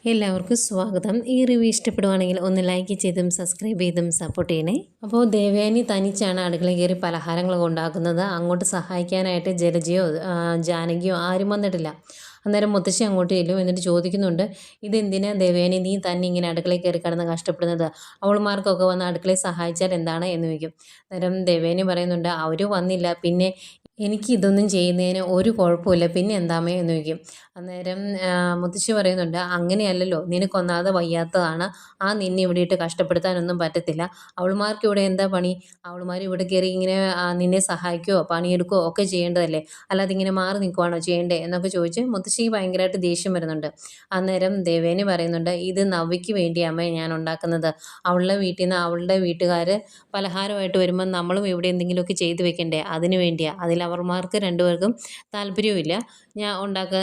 എല്ലാവർക്കും സ്വാഗതം. ഈ റിവ്യൂ ഇഷ്ടപ്പെടുവാണെങ്കിൽ ഒന്ന് ലൈക്ക് ചെയ്തും സബ്സ്ക്രൈബ് ചെയ്തും സപ്പോർട്ട് ചെയ്യണേ. അപ്പോൾ ദേവയാനി തനിച്ചാണ് അടുക്കളയിൽ കയറി പലഹാരങ്ങൾ ഉണ്ടാക്കുന്നത്. അങ്ങോട്ട് സഹായിക്കാനായിട്ട് ജലജയോ ജാനകിയോ ആരും വന്നിട്ടില്ല. അന്നേരം മുത്തശ്ശി അങ്ങോട്ട് ചെല്ലും. എന്നിട്ട് ചോദിക്കുന്നുണ്ട്, ഇതെന്തിനാ ദേവയാനി നീ തന്നെ ഇങ്ങനെ അടുക്കളയിൽ കയറി കിടന്ന് കഷ്ടപ്പെടുന്നത്? അവൾമാർക്കൊക്കെ വന്ന് അടുക്കളയിൽ സഹായിച്ചാൽ എന്താണ് എന്ന് ചോദിക്കും. അന്നേരം ദേവയാനി പറയുന്നുണ്ട്, അവർ വന്നില്ല, പിന്നെ എനിക്കിതൊന്നും ചെയ്യുന്നതിന് ഒരു കുഴപ്പമില്ല, പിന്നെ എന്താമേ എന്ന് ചോദിക്കും. അന്നേരം മുത്തശ്ശി പറയുന്നുണ്ട്, അങ്ങനെയല്ലല്ലോ, നിനക്കൊന്നാതെ വയ്യാത്തതാണ്, നിന്നെ ഇവിടെ ഇട്ട് കഷ്ടപ്പെടുത്താനൊന്നും പറ്റത്തില്ല. അവൾമാർക്ക് ഇവിടെ എന്താ പണി? അവൾമാർ ഇവിടെ കയറി ഇങ്ങനെ നിന്നെ സഹായിക്കുകയോ പണിയെടുക്കുകയോ ഒക്കെ ചെയ്യേണ്ടതല്ലേ, അല്ലാതെ ഇങ്ങനെ മാറി നിൽക്കുവാണോ ചെയ്യേണ്ടേ എന്നൊക്കെ ചോദിച്ച് മുത്തശ്ശിക്ക് ഭയങ്കരമായിട്ട് ദേഷ്യം വരുന്നുണ്ട്. അന്നേരം ദേവേനി പറയുന്നുണ്ട്, ഇത് നവ്യയ്ക്ക് വേണ്ടി അമ്മേ ഞാൻ ഉണ്ടാക്കുന്നത്. അവളുടെ വീട്ടിൽ നിന്ന് അവളുടെ വീട്ടുകാർ പലഹാരമായിട്ട് വരുമ്പോൾ നമ്മളും ഇവിടെ എന്തെങ്കിലുമൊക്കെ ചെയ്തു വെക്കണ്ടേ, അതിന് വേണ്ടിയാണ്. അതിൽ അവൾമാർക്ക് രണ്ടുപേർക്കും താല്പര്യവുമില്ല ഞാൻ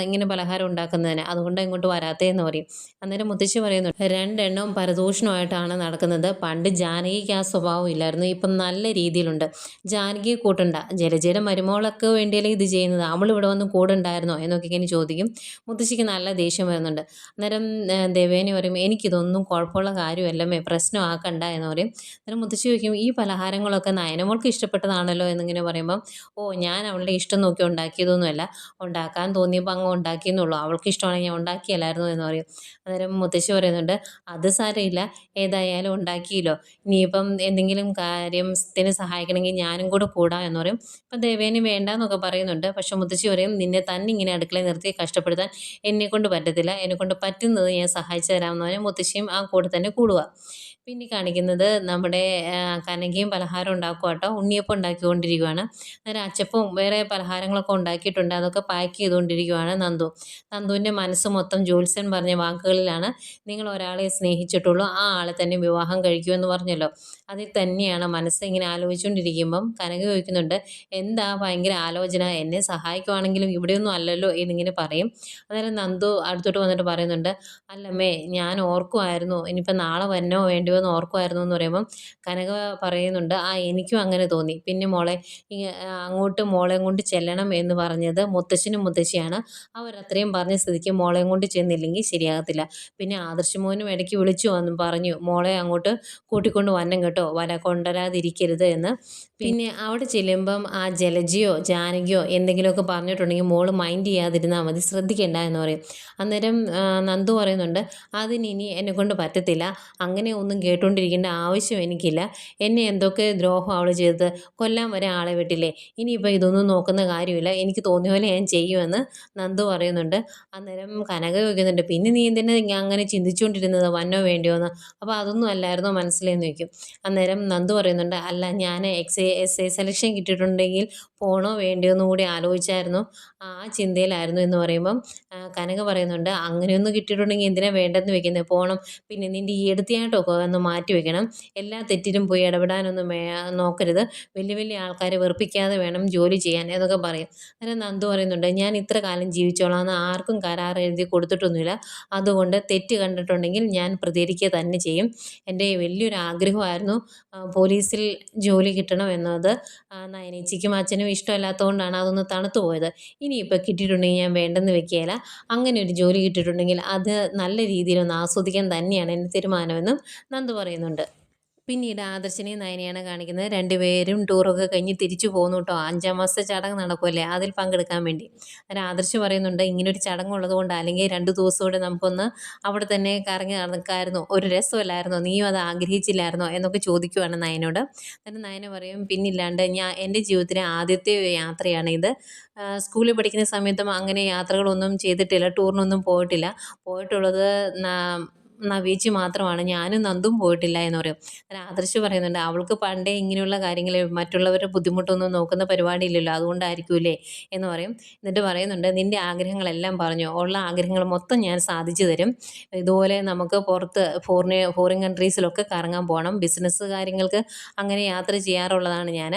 ഇങ്ങനെ പലഹാരം ഉണ്ടാക്കുന്നതിന്, അതുകൊണ്ടാണ് ഇങ്ങോട്ട് വരാത്തതെന്ന് പറയും. അന്നേരം മുത്തശ്ശി പറയുന്നു, രണ്ടെണ്ണം പരദൂഷണമായിട്ടാണ് നടക്കുന്നത്. പണ്ട് ജാനകിക്ക് ആ സ്വഭാവം ഇല്ലായിരുന്നു, ഇപ്പം നല്ല രീതിയിലുണ്ട്. ജാനകിയെ കൂട്ടണ്ട, ജലജയുടെ മരുമകളൊക്കെ വേണ്ടിയല്ലേ ഇത് ചെയ്യുന്നത്, അവളിവിടെ വന്ന് കൂടെ എന്നൊക്കെ ഇങ്ങനെ ചോദിക്കും. മുത്തശ്ശിക്ക് നല്ല ദേഷ്യം വരുന്നുണ്ട്. അന്നേരം ദേവേനി പറയും, എനിക്കിതൊന്നും കുഴപ്പമുള്ള കാര്യമല്ലമ്മേ, പ്രശ്നമാക്കണ്ട എന്ന് പറയും. അന്നേരം മുത്തശ്ശി ചോദിക്കും, ഈ പലഹാരങ്ങളൊക്കെ നയനമോൾക്ക് ഇഷ്ടപ്പെട്ടതാണല്ലോ എന്നിങ്ങനെ പറയുമ്പം, ഞാൻ അവളുടെ ഇഷ്ടം നോക്കി ഉണ്ടാക്കിയതൊന്നുമല്ല, ഉണ്ടാക്കാൻ തോന്നിയപ്പോൾ അങ്ങ് ഉണ്ടാക്കിയെന്നുള്ളൂ, അവൾക്ക് ഇഷ്ടമാണെങ്കിൽ ഞാൻ ഉണ്ടാക്കിയല്ലായിരുന്നു എന്ന് പറയും. അന്നേരം മുത്തശ്ശി പറയുന്നുണ്ട്, അത് സാരമില്ല, ഏതായാലും ഉണ്ടാക്കിയല്ലോ, ഇനിയിപ്പം എന്തെങ്കിലും കാര്യത്തിന് സഹായിക്കണമെങ്കിൽ ഞാനും കൂടെ കൂടാം എന്ന് പറയും. അപ്പം ദേവേനി വേണ്ടെന്നൊക്കെ പറയുന്നുണ്ട്. പക്ഷെ മുത്തശ്ശി പറയും, നിന്നെ തന്നെ ഇങ്ങനെ അടുക്കളയിൽ നിർത്തി കഷ്ടപ്പെടുത്താൻ എന്നെക്കൊണ്ട് പറ്റത്തില്ല, എന്നെക്കൊണ്ട് പറ്റുന്നത് ഞാൻ സഹായിച്ചു തരാമെന്ന് പറയും. മുത്തശ്ശിയും ആ കൂടെ തന്നെ കൂടുക. പിന്നെ കാണിക്കുന്നത് നമ്മുടെ കനകയും പലഹാരം ഉണ്ടാക്കുക കേട്ടോ, ഉണ്ണിയപ്പം ഉണ്ടാക്കിക്കൊണ്ടിരിക്കുകയാണ്. അന്നേരം അച്ചപ്പവും വേറെ പലഹാരങ്ങളൊക്കെ ഉണ്ടാക്കിയിട്ടുണ്ട്, അതൊക്കെ പാക്ക് ചെയ്തുകൊണ്ടിരിക്കുകയാണ് നന്ദുവിൻ്റെ മനസ്സ് മൊത്തം ജ്യോത്സ്യൻ പറഞ്ഞ വാക്കുകളിലാണ്. നിങ്ങൾ ഒരാളെ സ്നേഹിച്ചിട്ടുള്ളൂ, ആ ആളെ തന്നെ വിവാഹം കഴിക്കുമെന്ന് പറഞ്ഞല്ലോ, അതിൽ തന്നെയാണ് മനസ്സ് ഇങ്ങനെ ആലോചിച്ചുകൊണ്ടിരിക്കുമ്പം കനക ചോദിക്കുന്നുണ്ട്, എന്താ ഭയങ്കര ആലോചന, എന്നെ സഹായിക്കുവാണെങ്കിലും ഇവിടെയൊന്നും അല്ലല്ലോ എന്നിങ്ങനെ പറയും. അന്നേരം നന്ദു അടുത്തോട്ട് വന്നിട്ട് പറയുന്നുണ്ട്, അല്ലമ്മേ ഞാൻ ഓർക്കുമായിരുന്നു, ഇനിയിപ്പോൾ നാളെ വരണോ വേണ്ടിയോ എന്ന് ഓർക്കുമായിരുന്നു എന്ന് പറയുമ്പം കനക പറയുന്നുണ്ട്, എനിക്കും അങ്ങനെ തോന്നി. പിന്നെ മോളെ അങ്ങോട്ട് മോളെയും കൊണ്ട് ചെല്ലണം എന്ന് പറഞ്ഞത് മുത്തശ്ശനും മുത്തശ്ശിയാണ്. അവരത്രയും പറഞ്ഞ സ്ഥിതിക്ക് മോളെയും കൊണ്ട് ചെന്നില്ലെങ്കിൽ ശരിയാകത്തില്ല. പിന്നെ ആദർശമോനും ഇടയ്ക്ക് വിളിച്ചു വന്നു പറഞ്ഞു, മോളെ അങ്ങോട്ട് കൂട്ടിക്കൊണ്ട് വരണം കേട്ടോ, കൊണ്ടുവരാതിരിക്കരുത് എന്ന്. പിന്നെ അവിടെ ചെല്ലുമ്പം ജലജയോ ജാനകിയോ എന്തെങ്കിലുമൊക്കെ പറഞ്ഞിട്ടുണ്ടെങ്കിൽ മോള് മൈൻഡ് ചെയ്യാതിരുന്നാൽ മതി, ശ്രദ്ധിക്കേണ്ട എന്ന് പറയും. അന്നേരം നന്ദു പറയുന്നുണ്ട്, അതിനി എന്നെക്കൊണ്ട് പറ്റത്തില്ല, അങ്ങനെ ഒന്നും കേട്ടുകൊണ്ടിരിക്കേണ്ട ആവശ്യം എനിക്കില്ല. എന്നെ എന്തൊക്കെ ദ്രോഹം അവൾ ചെയ്തത്, കൊല്ലാൻ വരെ ആളെ വിട്ടില്ലേ, ഇനിയിപ്പോൾ ഇതൊന്നും നോക്കുന്ന കാര്യമില്ല, എനിക്ക് തോന്നിയ പോലെ ഞാൻ ചെയ്യുമെന്ന് നന്ദു പറയുന്നുണ്ട്. അന്നേരം കനക ചോദിക്കുന്നുണ്ട്, പിന്നെ നീ എന്തിനാ അങ്ങനെ ചിന്തിച്ചുകൊണ്ടിരുന്നത്, വന്നോ വേണ്ടിയോ എന്ന്, അപ്പോൾ അതൊന്നും അല്ലായിരുന്നോ മനസ്സിലെന്ന് ചോദിക്കും. അന്നേരം നന്ദു പറയുന്നുണ്ട്, അല്ല ഞാൻ എസ് സെലക്ഷൻ കിട്ടിയിട്ടുണ്ടെങ്കിൽ പോണോ വേണ്ടിയോ എന്നും കൂടി ആലോചിച്ചായിരുന്നു, ആ ചിന്തയിലായിരുന്നു എന്ന് പറയുമ്പം കനക പറയുന്നുണ്ട്, അങ്ങനെയൊന്നും കിട്ടിയിട്ടുണ്ടെങ്കിൽ എന്തിനാ വേണ്ടെന്ന് വെക്കുന്നത്, പോകണം. പിന്നെ നിൻ്റെ ഈ എടുത്തിയായിട്ടൊക്കെ ഒന്ന് മാറ്റി വെക്കണം, എല്ലാ തെറ്റിലും പോയി ഇടപെടാനൊന്നും നോക്കരുത്, വലിയ വലിയ ആൾക്കാരെ വെറുപ്പിക്കാതെ വേണം ജോലി ചെയ്യാൻ എന്നൊക്കെ പറയും. അന്നേരം നന്ദു പറയുന്നുണ്ട്, ഞാൻ ഇത്ര കാലം ജീവിച്ചോളാം എന്ന് ആർക്കും കരാർ എഴുതി കൊടുത്തിട്ടൊന്നുമില്ല, അതുകൊണ്ട് തെറ്റ് കണ്ടിട്ടുണ്ടെങ്കിൽ ഞാൻ പ്രതികരിക്കുക തന്നെ ചെയ്യും. എൻ്റെ വലിയൊരു ആഗ്രഹമായിരുന്നു പോലീസിൽ ജോലി കിട്ടണം എന്നത്, നയനേച്ചിക്കും അച്ഛനും ഇഷ്ടമല്ലാത്തതുകൊണ്ടാണ് അതൊന്ന് തണുത്തു പോയത്. ഇനിയിപ്പോൾ കിട്ടിയിട്ടുണ്ടെങ്കിൽ ഞാൻ വേണ്ടെന്ന് വെക്കുകയില്ല, അങ്ങനെ ഒരു ജോലി കിട്ടിയിട്ടുണ്ടെങ്കിൽ അത് നല്ല രീതിയിലൊന്ന് ആസ്വദിക്കാൻ തന്നെയാണ് എൻ്റെ തീരുമാനമെന്നും നന്ദു പറയുന്നുണ്ട്. പിന്നീട് ആദർശിനെയും നയനയാണ് കാണിക്കുന്നത്. രണ്ടുപേരും ടൂറൊക്കെ കഴിഞ്ഞ് തിരിച്ചു പോകുന്നു കേട്ടോ. 5-ാം മാസത്തെ ചടങ്ങ് നടക്കുമല്ലേ, അതിൽ പങ്കെടുക്കാൻ വേണ്ടി. അതിന് ആദർശ് പറയുന്നുണ്ട്, ഇങ്ങനൊരു ചടങ്ങുള്ളത് കൊണ്ട് അല്ലെങ്കിൽ 2 ദിവസം കൂടെ നമുക്കൊന്ന് അവിടെ തന്നെ കറങ്ങി നടക്കാമായിരുന്നു, ഒരു രസമല്ലായിരുന്നോ, നീയും അത് ആഗ്രഹിച്ചില്ലായിരുന്നോ എന്നൊക്കെ ചോദിക്കുവാണ് നയനോട്. എന്നിട്ട് നയന പറയും, പിന്നില്ലാണ്ട് എൻ്റെ ജീവിതത്തിലെ ആദ്യത്തെ യാത്രയാണ് ഇത്. സ്കൂളിൽ പഠിക്കുന്ന സമയത്തും അങ്ങനെ യാത്രകളൊന്നും ചെയ്തിട്ടില്ല, ടൂറിനൊന്നും പോയിട്ടുള്ളത് നവീച്ച് മാത്രമാണ്, ഞാനും നന്ദും പോയിട്ടില്ല എന്ന് പറയും. ആദർശ് പറയുന്നുണ്ട്, അവൾക്ക് പണ്ടേ ഇങ്ങനെയുള്ള കാര്യങ്ങൾ മറ്റുള്ളവരുടെ ബുദ്ധിമുട്ടൊന്നും നോക്കുന്ന പരിപാടിയില്ലല്ലോ, അതുകൊണ്ടായിരിക്കൂലേ എന്ന് പറയും. എന്നിട്ട് പറയുന്നുണ്ട്, നിൻ്റെ ആഗ്രഹങ്ങളെല്ലാം പറഞ്ഞു, ഉള്ള ആഗ്രഹങ്ങൾ മൊത്തം ഞാൻ സാധിച്ചു തരും, ഇതുപോലെ നമുക്ക് പുറത്ത് ഫോറിൻ കൺട്രീസിലൊക്കെ കറങ്ങാൻ പോകണം, ബിസിനസ് കാര്യങ്ങൾക്ക് അങ്ങനെ യാത്ര ചെയ്യാറുള്ളതാണ് ഞാൻ,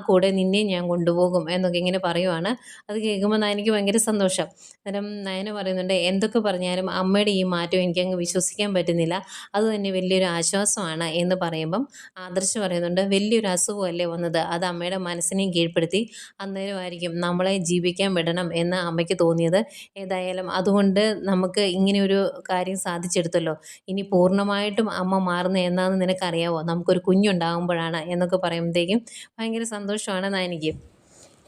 കൂടെ നിന്നെയും ഞാൻ കൊണ്ടുപോകും എന്നൊക്കെ ഇങ്ങനെ പറയുവാണ്. അത് കേൾക്കുമ്പോൾ എനിക്ക് ഭയങ്കര സന്തോഷം. അന്നേരം നയന പറയുന്നുണ്ട്, എന്തൊക്കെ പറഞ്ഞാലും അമ്മയുടെ ഈ മാറ്റം എനിക്കങ്ങ് വിശ്വസിക്കാൻ വിശ്വസിക്കാൻ പറ്റുന്നില്ല. അതുതന്നെ വലിയൊരു ആശ്വാസമാണ് എന്ന് പറയുമ്പം ആദർശ് പറയുന്നുണ്ട്, വലിയൊരു അസുഖമല്ലേ വന്നത്, അത് അമ്മയുടെ മനസ്സിനെയും കീഴ്പ്പെടുത്തി. അന്നേരമായിരിക്കും നമ്മളെ ജീവിക്കാൻ വിടണം എന്ന് അമ്മയ്ക്ക് തോന്നിയത്. ഏതായാലും അതുകൊണ്ട് നമുക്ക് ഇങ്ങനെയൊരു കാര്യം സാധിച്ചെടുത്തല്ലോ. ഇനി പൂർണ്ണമായിട്ടും അമ്മ മാറുന്നത് എന്നാന്ന് നിനക്കറിയാവോ? നമുക്കൊരു കുഞ്ഞുണ്ടാകുമ്പോഴാണ് എന്നൊക്കെ പറയുമ്പോഴത്തേക്കും ഭയങ്കര സന്തോഷമാണ് നയനയ്ക്ക്.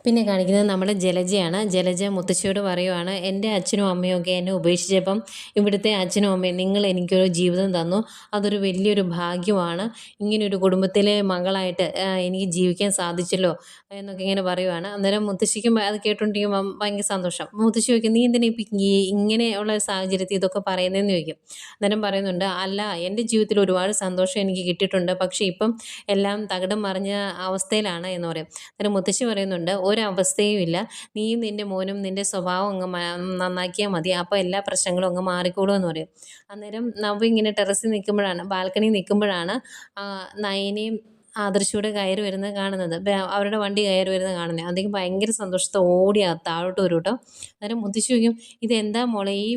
പിന്നെ കാണിക്കുന്നത് നമ്മുടെ ജലജയാണ്. ജലജ മുത്തശ്ശിയോട് പറയുവാണ്, എൻ്റെ അച്ഛനും അമ്മയും ഒക്കെ എന്നെ ഉപേക്ഷിച്ചപ്പം ഇവിടുത്തെ അച്ഛനും അമ്മയും നിങ്ങൾ എനിക്കൊരു ജീവിതം തന്നു. അതൊരു വലിയൊരു ഭാഗ്യമാണ്. ഇങ്ങനൊരു കുടുംബത്തിലെ മകളായിട്ട് എനിക്ക് ജീവിക്കാൻ സാധിച്ചല്ലോ എന്നൊക്കെ ഇങ്ങനെ പറയുവാണ്. അന്നേരം മുത്തശ്ശിക്കും അത് കേട്ടുകൊണ്ടിരിക്കുമ്പം ഭയങ്കര സന്തോഷം. മുത്തശ്ശി ചോദിക്കും, നീ എന്തിനാ ഇപ്പം ഇങ്ങനെയുള്ള സാഹചര്യത്തിൽ ഇതൊക്കെ പറയുന്നതെന്ന് ചോദിക്കും. അന്നേരം പറയുന്നുണ്ട്, അല്ല, എൻ്റെ ജീവിതത്തിൽ ഒരുപാട് സന്തോഷം എനിക്ക് കിട്ടിയിട്ടുണ്ട്. പക്ഷേ ഇപ്പം എല്ലാം തകിടം മറിഞ്ഞ അവസ്ഥയിലാണ് എന്ന് പറയും. അന്നേരം മുത്തശ്ശി പറയുന്നുണ്ട്, ഒരവസ്ഥയും ഇല്ല. നീയും നിൻ്റെ മോനും നിൻ്റെ സ്വഭാവം അങ്ങ് നന്നാക്കിയാൽ മതി. അപ്പോൾ എല്ലാ പ്രശ്നങ്ങളും അങ്ങ് മാറിക്കോളും എന്ന് പറയും. അന്നേരം നവ്യ ഇങ്ങനെ ടെറസിൽ നിൽക്കുമ്പോഴാണ്, ബാൽക്കണിയിൽ നിൽക്കുമ്പോഴാണ് നയനയും ആദർശൂടെ കയറി വരുന്നത് കാണുന്നത്. അവരുടെ വണ്ടി കയറി വരുന്നത് കാണുന്നത്. അതെനിക്ക് ഭയങ്കര സന്തോഷത്തോടെ ഓടി താഴോട്ട് വരും കേട്ടോ. അന്നേരം മുത്തശ്ശി ചോദിക്കും, ഇതെന്താ മോളെ ഈ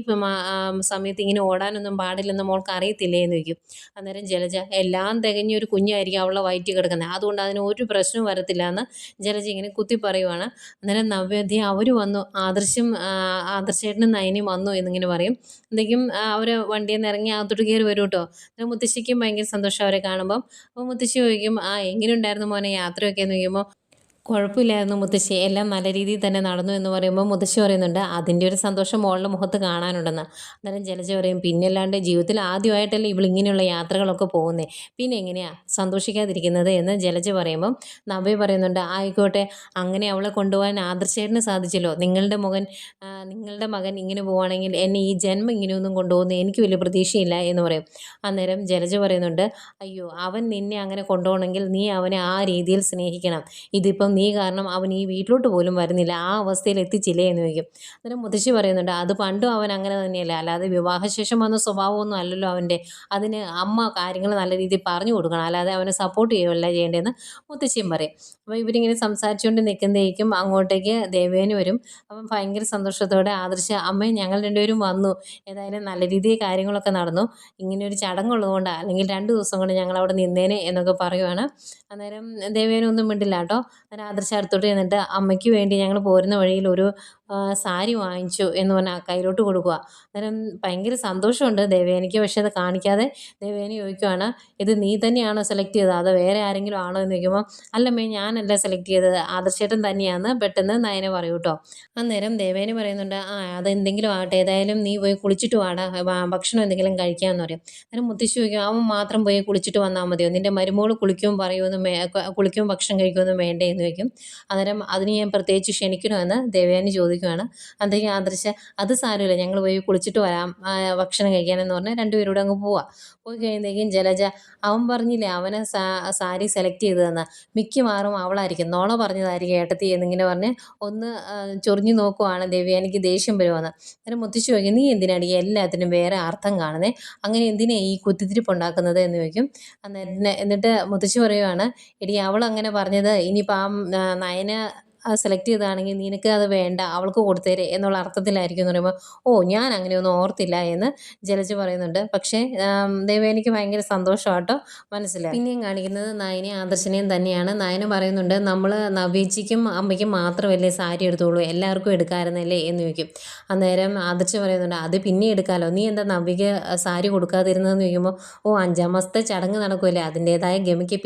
സമയത്ത് ഇങ്ങനെ ഓടാനൊന്നും പാടില്ലെന്ന് മോൾക്ക് അറിയത്തില്ലേ എന്ന് ചോദിക്കും. അന്നേരം ജലജ, എല്ലാം തികഞ്ഞൊരു കുഞ്ഞായിരിക്കും അവളുടെ വയറ്റിൽ കിടക്കുന്നത്, അതുകൊണ്ട് അതിന് ഒരു പ്രശ്നവും വരത്തില്ല എന്ന് ജലജ ഇങ്ങനെ കുത്തി പറയുവാണ്. അന്നേരം നവ്യ അവർ വന്നു, ആദർശേട്ടനും നയനയും വന്നു എന്നിങ്ങനെ പറയും. എന്തെങ്കിലും അവർ വണ്ടിയിൽ നിന്ന് ഇറങ്ങി അകത്തോട്ട് കയറി വരും കേട്ടോ. അന്നേരം മുത്തശ്ശിക്കും ഭയങ്കര സന്തോഷം അവരെ കാണുമ്പം. അപ്പോൾ മുത്തശ്ശി ചോദിക്കും, എങ്ങനെയുണ്ടായിരുന്നു മോനെ യാത്രയൊക്കെ എന്ന് ചോദിക്കുമ്പോൾ, കുഴപ്പമില്ലായിരുന്നു മുത്തശ്ശി, എല്ലാം നല്ല രീതിയിൽ തന്നെ നടന്നു എന്ന് പറയുമ്പോൾ മുത്തശ്ശി പറയുന്നുണ്ട്, അതിൻ്റെ ഒരു സന്തോഷം മോളുടെ മുഖത്ത് കാണാനുണ്ടെന്ന്. അന്നേരം ജലജ പറയും, പിന്നല്ലാണ്ട് ജീവിതത്തിൽ ആദ്യമായിട്ടല്ലേ ഇവളിങ്ങനെയുള്ള യാത്രകളൊക്കെ പോകുന്നത്, പിന്നെ എങ്ങനെയാണ് സന്തോഷിക്കാതിരിക്കുന്നത് എന്ന് ജലജ പറയുമ്പം നവ്യ പറയുന്നുണ്ട്, ആയിക്കോട്ടെ, അങ്ങനെ അവളെ കൊണ്ടുപോകാൻ ആദർശേട്ടന് സാധിച്ചല്ലോ. നിങ്ങളുടെ മകൻ ഇങ്ങനെ പോവുകയാണെങ്കിൽ എന്നെ ഈ ജന്മം ഇങ്ങനെയൊന്നും കൊണ്ടുപോകുന്നത് എനിക്ക് വലിയ പ്രതീക്ഷയില്ല എന്ന് പറയും. അന്നേരം ജലജ പറയുന്നുണ്ട്, അയ്യോ, അവൻ നിന്നെ അങ്ങനെ കൊണ്ടുപോകണമെങ്കിൽ നീ അവനെ ആ രീതിയിൽ സ്നേഹിക്കണം. ഇതിപ്പം നീ കാരണം അവൻ ഈ വീട്ടിലോട്ട് പോലും വരുന്നില്ല, ആ അവസ്ഥയിൽ എത്തിച്ചില്ലേ എന്ന് ചോദിക്കും. അന്നേരം മുത്തശ്ശി പറയുന്നുണ്ട്, അത് പണ്ടും അവൻ അങ്ങനെ തന്നെയല്ലേ, അല്ലാതെ വിവാഹശേഷം വന്ന സ്വഭാവമൊന്നും അല്ലല്ലോ അവൻ്റെ. അതിന് അമ്മ കാര്യങ്ങൾ നല്ല രീതിയിൽ പറഞ്ഞു കൊടുക്കണം, അല്ലാതെ അവനെ സപ്പോർട്ട് ചെയ്യുകയല്ല ചെയ്യേണ്ടതെന്ന് മുത്തശ്ശിയും പറയും. അപ്പോൾ ഇവരിങ്ങനെ സംസാരിച്ചുകൊണ്ട് നിൽക്കുന്നതേക്കും അങ്ങോട്ടേക്ക് ദേവേന് വരും. അപ്പം ഭയങ്കര സന്തോഷത്തോടെ ആദർശ്, അമ്മ ഞങ്ങൾ രണ്ടുപേരും വന്നു, ഏതായാലും നല്ല രീതിയിൽ കാര്യങ്ങളൊക്കെ നടന്നു, ഇങ്ങനെ ഒരു ചടങ്ങുള്ളതുകൊണ്ട് അല്ലെങ്കിൽ 2 ദിവസം കൊണ്ട് ഞങ്ങൾ അവിടെ നിന്നേനെ എന്നൊക്കെ പറയുവാണ്. അന്നേരം ദേവേനൊന്നും മിണ്ടില്ല കേട്ടോ. അന്നേരം ആദർശ് അടുത്തോട്ട് ചെന്നിട്ട്, അമ്മയ്ക്ക് വേണ്ടി ഞങ്ങൾ പോരുന്ന വഴിയിൽ ഒരു സാരി വാങ്ങിച്ചു എന്ന് പറഞ്ഞാൽ കയ്യിലോട്ട് കൊടുക്കുക. അന്നേരം ഭയങ്കര സന്തോഷമുണ്ട് ദേവേനിക്ക്. പക്ഷേ അത് കാണിക്കാതെ ദേവേനി ചോദിക്കുവാണ്, ഇത് നീ തന്നെയാണോ സെലക്ട് ചെയ്തത് അതോ വേറെ ആരെങ്കിലും ആണോ എന്ന് ചോദിക്കുമ്പോൾ, അല്ലമ്മേ, ഞാനല്ല സെലക്ട് ചെയ്തത്, ആദർശേട്ടൻ തന്നെയാണെന്ന് പെട്ടെന്ന് നയന പറയൂ കേട്ടോ. അന്നേരം ദേവേനി പറയുന്നുണ്ട്, അതെന്തെങ്കിലും ആവട്ടെ, ഏതായാലും നീ പോയി കുളിച്ചിട്ട് വാടാ, ഭക്ഷണം എന്തെങ്കിലും കഴിക്കാമെന്ന് പറയും. അന്നേരം മുത്തശ്ശി ചോദിക്കും, അവൻ മാത്രം പോയി കുളിച്ചിട്ട് വന്നാൽ മതിയോ, നിൻ്റെ മരുമോൾ കുളിക്കുമ്പോൾ കുളിക്കുമ്പോൾ ഭക്ഷണം കഴിക്കുമെന്നും വേണ്ടേ എന്ന് ചോദിക്കും. അന്നേരം അതിന് ഞാൻ പ്രത്യേകിച്ച് ക്ഷണിക്കണമെന്ന് ദേവയാനി ചോദിക്കുകയാണ്. അന്നേരം ആദർശ്, അത് സാരമില്ല, ഞങ്ങൾ പോയി കുളിച്ചിട്ട് വരാം ഭക്ഷണം കഴിക്കാനെന്ന് പറഞ്ഞ് രണ്ടുപേരോട് അങ്ങ് പോയി കഴിയുമ്പോഴേക്കും ജലജ, അവൻ പറഞ്ഞില്ലേ അവനെ സാരി സെലക്ട് ചെയ്തതെന്ന്, മിക്കവാറും അവളായിരിക്കും, നോണ പറഞ്ഞതായിരിക്കും ഏട്ടത്തി എന്നിങ്ങനെ പറഞ്ഞ് ഒന്ന് ചൊറിഞ്ഞു നോക്കുവാണ് ദേവയാനിക്ക്. ദേഷ്യം വരുവാണ്. അന്നേരം മുത്തശ്ശി ചോദിക്കും, നീ എന്തിനാണ് ഈ എല്ലാത്തിനും വേറെ അർത്ഥം കാണുന്നത്, അങ്ങനെ എന്തിനാ ഈ കുത്തിത്തിരിപ്പ് ഉണ്ടാക്കുന്നത് എന്ന് ചോദിക്കും. എന്നിട്ട് മുത്തശ്ശി പറയുവാണ്, എടി അവൾ അങ്ങനെ പറഞ്ഞത് ഇനിയിപ്പോൾ നയന സെലക്ട് ചെയ്തതാണെങ്കിൽ നിനക്ക് അത് വേണ്ട, അവൾക്ക് കൊടുത്തേരെ എന്നുള്ള അർത്ഥത്തിലായിരിക്കും എന്ന് പറയുമ്പോൾ, ഞാൻ അങ്ങനെയൊന്നും ഓർത്തില്ല എന്ന് ജലജ പറയുന്നുണ്ട്. പക്ഷേ ദേവേനിക്ക് ഭയങ്കര സന്തോഷമാട്ടോ മനസ്സിലായി. പിന്നെയും കാണിക്കുന്നത് നയനയും ആദർശനെയും തന്നെയാണ്. നയന പറയുന്നുണ്ട്, നമ്മൾ നവ്യച്ചിക്കും അമ്മയ്ക്കും മാത്രമല്ലേ സാരി എടുത്തോളൂ, എല്ലാവർക്കും എടുക്കാമായിരുന്നല്ലേ എന്ന് ചോദിക്കും. അന്നേരം ആദർശ് പറയുന്നുണ്ട്, അത് പിന്നെ എടുക്കാമല്ലോ, നീ എന്താ നവ്യക്ക് സാരി കൊടുക്കാതിരുന്നതെന്ന് ചോദിക്കുമ്പോൾ, 5-ാം മാസത്തെ ചടങ്ങ് നടക്കുമല്ലേ, അതിൻ്റേതായ ഗമിക്ക്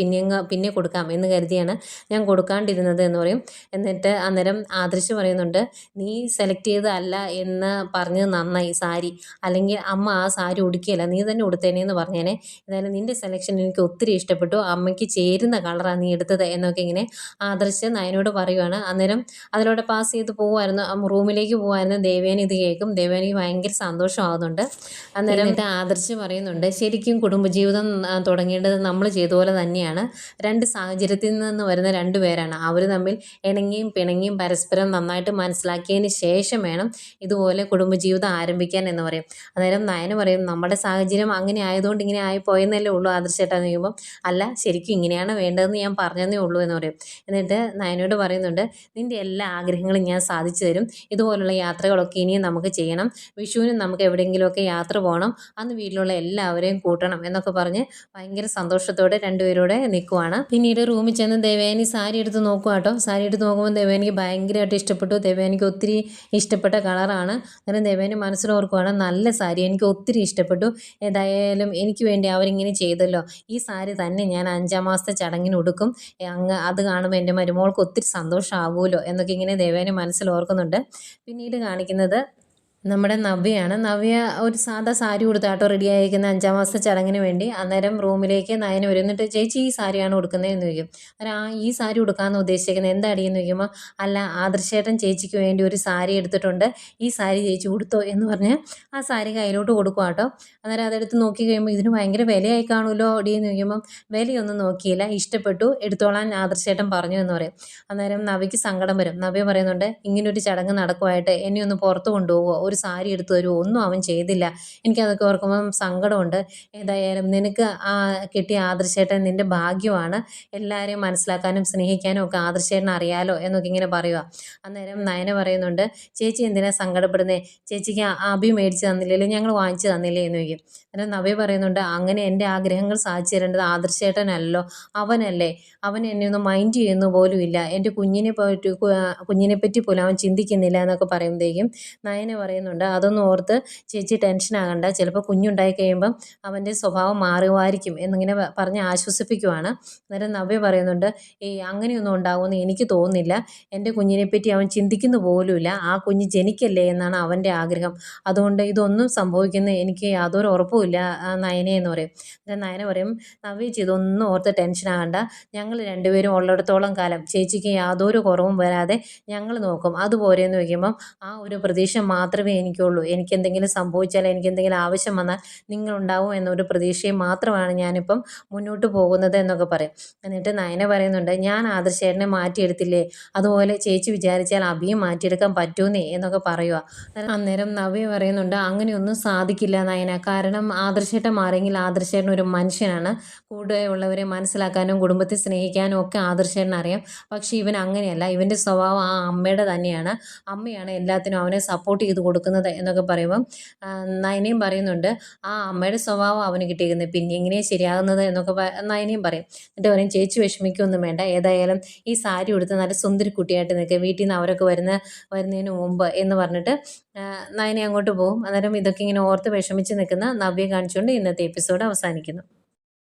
പിന്നെ കൊടുക്കാം എന്ന് കരുതിയാണ് ഞാൻ കൊടുക്കാണ്ടിരുന്നത് എന്ന് പറയും. എന്നിട്ട് അന്നേരം ആദർശ് പറയുന്നുണ്ട്, നീ സെലക്ട് ചെയ്തതല്ല എന്ന് പറഞ്ഞത് നന്നായി സാരി, അല്ലെങ്കിൽ അമ്മ ആ സാരി ഉടുക്കിയല്ല, നീ തന്നെ ഉടുത്തേനെ എന്ന് പറഞ്ഞേനെ. ഏതായാലും നിൻ്റെ സെലക്ഷൻ എനിക്ക് ഒത്തിരി ഇഷ്ടപ്പെട്ടു, അമ്മയ്ക്ക് ചേരുന്ന കളറാണ് നീ എടുത്തത് എന്നൊക്കെ ഇങ്ങനെ ആദർശ് നയനോട് പറയുവാണ്. അന്നേരം അതിലൂടെ പാസ് ചെയ്ത് പോകുമായിരുന്നു, റൂമിലേക്ക് പോകുമായിരുന്നു. ദേവേനി ഇത് കേൾക്കും. ദേവേനിക്ക് ഭയങ്കര സന്തോഷമാകുന്നുണ്ട്. അന്നേരം ആദർശ് പറയുന്നുണ്ട്, ശരിക്കും കുടുംബജീവിതം തുടങ്ങേണ്ടത് നമ്മൾ ചെയ്ത പോലെ തന്നെയാണ്. 2 സാഹചര്യത്തിൽ നിന്ന് വരുന്ന 2 പേരാണ്, അവർ തമ്മിൽ ഇണങ്ങി ഇണങ്ങിയും പിണങ്ങിയും പരസ്പരം നന്നായിട്ട് മനസ്സിലാക്കിയതിന് ശേഷം വേണം ഇതുപോലെ കുടുംബജീവിതം ആരംഭിക്കാൻ എന്ന് പറയും. അന്നേരം നയന പറയും, നമ്മുടെ സാഹചര്യം അങ്ങനെ ആയതുകൊണ്ട് ഇങ്ങനെ ആയിപ്പോയെന്നല്ലേ ഉള്ളൂ ആദർശേട്ടാ എന്ന് ചോദിക്കുമ്പോൾ, അല്ല ശരിക്കും ഇങ്ങനെയാണ് വേണ്ടതെന്ന് ഞാൻ പറഞ്ഞതേ ഉള്ളൂ എന്ന് പറയും. എന്നിട്ട് നയനയോട് പറയുന്നുണ്ട്, നിൻ്റെ എല്ലാ ആഗ്രഹങ്ങളും ഞാൻ സാധിച്ചു തരും. ഇതുപോലുള്ള യാത്രകളൊക്കെ ഇനിയും നമുക്ക് ചെയ്യണം. വിഷുവിനും നമുക്ക് എവിടെയെങ്കിലുമൊക്കെ യാത്ര പോകണം. അന്ന് വീട്ടിലുള്ള എല്ലാവരെയും കൂട്ടണം എന്നൊക്കെ പറഞ്ഞ് ഭയങ്കര സന്തോഷത്തോടെ രണ്ടുപേരോടെ നിൽക്കുവാണ്. പിന്നീട് റൂമിൽ ചെന്ന് ദേവയാനി സാരി എടുത്ത് നോക്കുക കേട്ടോ. സാരി എടുത്ത് നോക്കുമ്പോൾ ദേവയാനിക്ക് ഭയങ്കരമായിട്ട് ഇഷ്ടപ്പെട്ടു. ദേവയാനിക്ക് ഒത്തിരി ഇഷ്ടപ്പെട്ട കളറാണ്. അന്നേരം ദേവയാനി മനസ്സിലോർക്കുവാണ്, നല്ല സാരി, എനിക്ക് ഒത്തിരി ഇഷ്ടപ്പെട്ടു. ഏതായാലും എനിക്ക് വേണ്ടി അവരിങ്ങനെ ചെയ്തല്ലോ, ഈ സാരി തന്നെ ഞാൻ 5-ാം മാസത്തെ ചടങ്ങിന് ഉടുക്കും. അത് കാണുമ്പോൾ എൻ്റെ മരുമോൾക്ക് ഒത്തിരി സന്തോഷമാകുമല്ലോ എന്നൊക്കെ ഇങ്ങനെ ദേവയാനി മനസ്സിലോർക്കുന്നുണ്ട്. പിന്നീട് കാണിക്കുന്നത് നമ്മുടെ നവ്യയാണ്. നവ്യ ഒരു സാധാ സാരി ഉടുത്താട്ടോ റെഡി ആയിരിക്കുന്ന 5-ാം മാസത്തെ ചടങ്ങിന് വേണ്ടി. അന്നേരം റൂമിലേക്ക് നയന വരും. എന്നിട്ട് ചേച്ചി ഈ സാരിയാണ് ഉടുക്കുന്നതെന്ന് ചോദിക്കും. അന്നേരം ഈ സാരി ഉടുക്കാമെന്ന് ഉദ്ദേശിക്കുന്നത് എന്താടിയെന്ന് ചോദിക്കുമ്പോൾ, അല്ല ആദർശേട്ടൻ ചേച്ചിക്ക് വേണ്ടി ഒരു സാരി എടുത്തിട്ടുണ്ട്, ഈ സാരി ചേച്ചി ഉടുത്തോ എന്ന് പറഞ്ഞ് ആ സാരി കയ്യിലോട്ട് കൊടുക്കുക കേട്ടോ. അന്നേരം അതെടുത്ത് നോക്കി കഴിയുമ്പോൾ, ഇതിന് ഭയങ്കര വിലയായി കാണുമല്ലോ അടിയെന്ന് ചോദിക്കുമ്പം, വിലയൊന്നും നോക്കിയില്ല, ഇഷ്ടപ്പെട്ടു, എടുത്തോളാൻ ആദർശേട്ടൻ പറഞ്ഞു എന്ന് പറയും. അന്നേരം നവ്യയ്ക്ക് സങ്കടം വരും. നവ്യ പറയുന്നുണ്ട്, ഇങ്ങനൊരു ചടങ്ങ് നടക്കുമായിട്ട് എന്നെ ഒന്ന് പുറത്ത് കൊണ്ടുപോകുമോ, ഒരു സാരി എടുത്തു തരുമോ, ഒന്നും അവൻ ചെയ്തില്ല. എനിക്കതൊക്കെ ഓർക്കുമ്പം സങ്കടമുണ്ട്. ഏതായാലും നിനക്ക് കിട്ടിയ ആദർശേട്ടൻ നിൻ്റെ ഭാഗ്യമാണ്. എല്ലാവരെയും മനസ്സിലാക്കാനും സ്നേഹിക്കാനും ഒക്കെ ആദർശേട്ടൻ അറിയാലോ എന്നൊക്കെ ഇങ്ങനെ പറയുക. അന്നേരം നയന പറയുന്നുണ്ട്, ചേച്ചി എന്തിനാ സങ്കടപ്പെടുന്നേ, ചേച്ചിക്ക് അഭി മേടിച്ച് തന്നില്ലല്ലോ, ഞങ്ങൾ വാങ്ങിച്ചു തന്നില്ലേ എന്ന് ചോദിക്കും. അന്നേരം നവ്യ പറയുന്നുണ്ട്, അങ്ങനെ എൻ്റെ ആഗ്രഹങ്ങൾ സാധിച്ചു തരേണ്ടത് ആദർശേട്ടനല്ലോ, അവനല്ലേ, അവൻ എന്നെ ഒന്നും മൈൻഡ് ചെയ്യുന്നു പോലും ഇല്ല, എൻ്റെ കുഞ്ഞിനെ പറ്റി പോലും അവൻ ചിന്തിക്കുന്നില്ല എന്നൊക്കെ പറയുമ്പോഴേക്കും നയന പറയുന്നുണ്ട്, അതൊന്നും ഓർത്ത് ചേച്ചി ടെൻഷൻ ആകണ്ട, ചിലപ്പോൾ കുഞ്ഞുണ്ടായി കഴിയുമ്പം അവൻ്റെ സ്വഭാവം മാറുമായിരിക്കും എന്നിങ്ങനെ പറഞ്ഞ് ആശ്വസിപ്പിക്കുവാണ്. അന്നേരം നവ്യ പറയുന്നുണ്ട്, അങ്ങനെയൊന്നും ഉണ്ടാകുമെന്ന് എനിക്ക് തോന്നുന്നില്ല, എൻ്റെ കുഞ്ഞിനെ പറ്റി അവൻ ചിന്തിക്കുന്നു പോലുമില്ല, ആ കുഞ്ഞ് ജനിക്കല്ലേ എന്നാണ് അവൻ്റെ ആഗ്രഹം, അതുകൊണ്ട് ഇതൊന്നും സംഭവിക്കുന്ന എനിക്ക് യാതൊരു ഉറപ്പുമില്ല നയനെ എന്ന് പറയും. അന്നേരം നയന പറയും, നവ്യ ഇതൊന്നും ഓർത്ത് ടെൻഷൻ ആകണ്ട, ഞങ്ങൾ രണ്ടുപേരും ഉള്ളിടത്തോളം കാലം ചേച്ചിക്ക് യാതൊരു കുറവും വരാതെ ഞങ്ങൾ നോക്കും, അതുപോലെ എന്ന് വയ്ക്കുമ്പം ആ ഒരു പ്രതീക്ഷ മാത്രമേ എനിക്കുള്ളൂ, എനിക്കെന്തെങ്കിലും സംഭവിച്ചാൽ, എനിക്കെന്തെങ്കിലും ആവശ്യം വന്നാൽ നിങ്ങളുണ്ടാവും എന്നൊരു പ്രതീക്ഷയും മാത്രമാണ് ഞാനിപ്പം മുന്നോട്ട് പോകുന്നത് എന്നൊക്കെ പറയും. എന്നിട്ട് നയന പറയുന്നുണ്ട്, ഞാൻ ആദർശേട്ടനെ മാറ്റിയെടുത്തില്ലേ, അതുപോലെ ചേച്ചി വിചാരിച്ചാൽ അഭിയും മാറ്റിയെടുക്കാൻ പറ്റൂന്നേ എന്നൊക്കെ പറയുക. അന്നേരം നവ്യ പറയുന്നുണ്ട്, അങ്ങനെയൊന്നും സാധിക്കില്ല നയന, കാരണം ആദർശേട്ടൻ മാറിയെങ്കിൽ ആദർശേട്ടൻ ഒരു മനുഷ്യനാണ്, കൂടെ ഉള്ളവരെ മനസ്സിലാക്കാനും കുടുംബത്തെ സ്നേഹിക്കാനും ഒക്കെ ആദർശേട്ടൻ അറിയാം. പക്ഷേ ഇവൻ അങ്ങനെയല്ല, ഇവൻ്റെ സ്വഭാവം ആ അമ്മയുടെ തന്നെയാണ്, അമ്മയാണ് എല്ലാത്തിനും അവനെ സപ്പോർട്ട് ചെയ്ത് കൊടുക്കുന്നത് എന്നൊക്കെ പറയുമ്പം നയനയും പറയുന്നുണ്ട്, ആ അമ്മയുടെ സ്വഭാവം അവന് കിട്ടിയിരിക്കുന്നത്, പിന്നെ എങ്ങനെയാണ് ശരിയാകുന്നത് എന്നൊക്കെ നയനയും പറയും. എന്നിട്ട് പറയും, ചേച്ചി വിഷമിക്കൊന്നും വേണ്ട, ഏതായാലും ഈ സാരി ഉടുത്ത് നല്ല സുന്ദരി കുട്ടിയായിട്ട് നിൽക്കുക, വീട്ടിൽ നിന്ന് അവരൊക്കെ വരുന്നതിന് മുമ്പ് എന്ന് പറഞ്ഞിട്ട് നയന അങ്ങോട്ട് പോകും. അന്നേരം ഇതൊക്കെ ഇങ്ങനെ ഓർത്ത് വിഷമിച്ച് നിൽക്കുന്ന നവ്യ കാണിച്ചുകൊണ്ട് ഇന്നത്തെ എപ്പിസോഡ് അവസാനിക്കുന്നു.